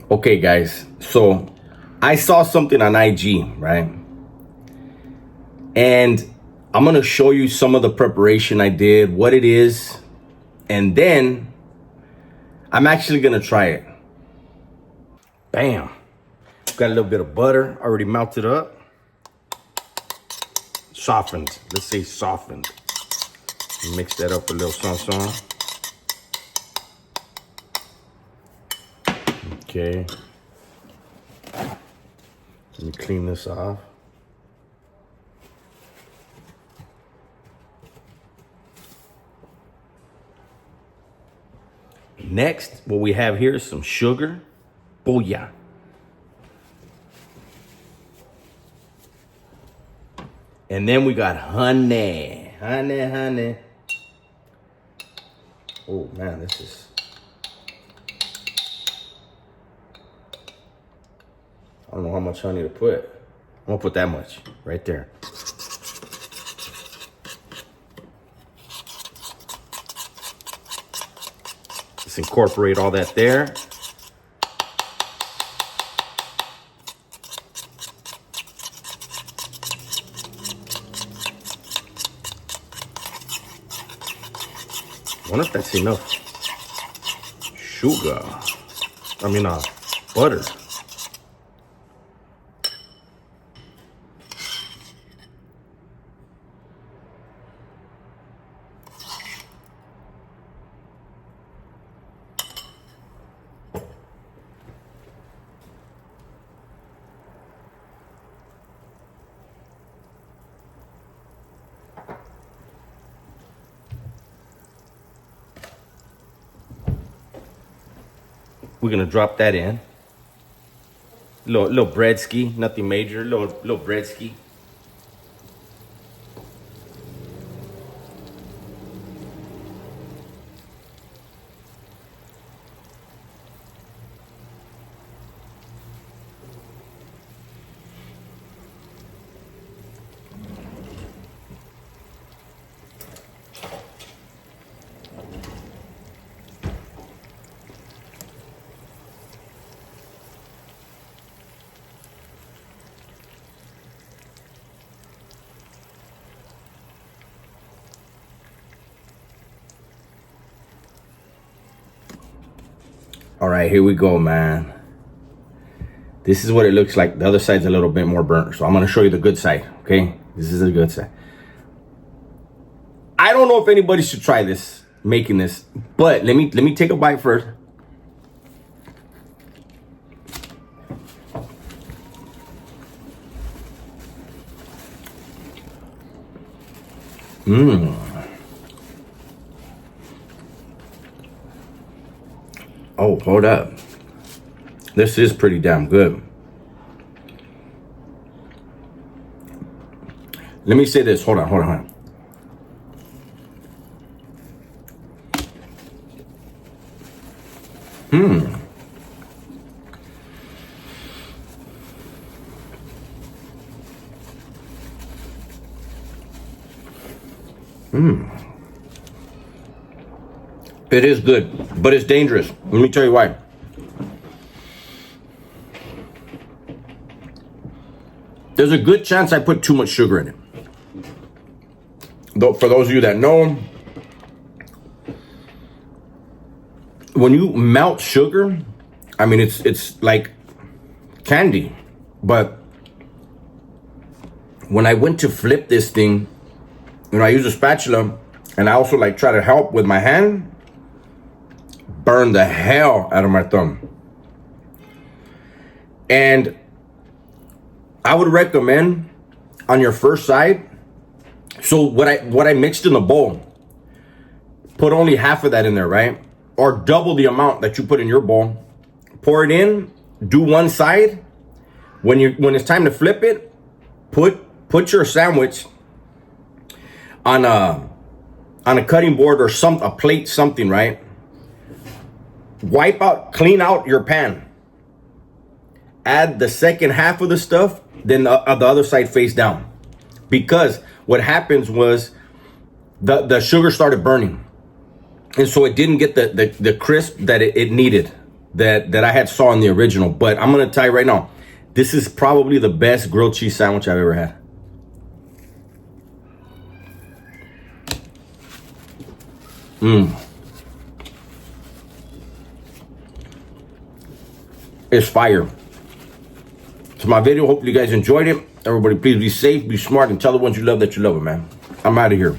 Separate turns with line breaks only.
Okay, guys, so I saw something on IG, right? And I'm gonna show you some of the preparation I did, what it is, and then I'm actually gonna try it. Bam. Got a little bit of butter already melted up. Softened. Let's say softened. Mix that up a little something. Okay. Let me clean this off. Next, what we have here is some sugar. Booyah. And then we got honey. Honey. Oh man, this is... I don't know how much honey to put. I'm gonna put that much right there. Just incorporate all that there. I wonder if that's enough sugar. Butter. We're gonna drop that in. Little breadski, nothing major. Little breadski. All right, here we go, man. This is what it looks like. The other side's a little bit more burnt. So I'm gonna show you the good side, okay? This is the good side. I don't know if anybody should try this, making this, but let me take a bite first. Oh, hold up. This is pretty damn good. Let me say this. Hold on. It is good, but it's dangerous. Let me tell you why. There's a good chance I put too much sugar in it. Though, for those of you that know, when you melt sugar, it's like candy. But when I went to flip this thing, I use a spatula, and I also try to help with my hand, burn the hell out of my thumb. And I would recommend on your first side, so what I mixed in the bowl, put only half of that in there, right? Or double the amount that you put in your bowl. Pour it in, do one side. When it's time to flip it, put your sandwich on a cutting board or a plate, something, right? Clean out your pan. Add the second half of the stuff, then the other side face down. Because what happens was the sugar started burning. And so it didn't get the crisp that it needed. that I had saw in the original. But I'm gonna tell you right now, this is probably the best grilled cheese sandwich I've ever had. It's fire. So my video, hopefully you guys enjoyed it. Everybody, please be safe, be smart, and tell the ones you love that you love them, man. I'm out of here.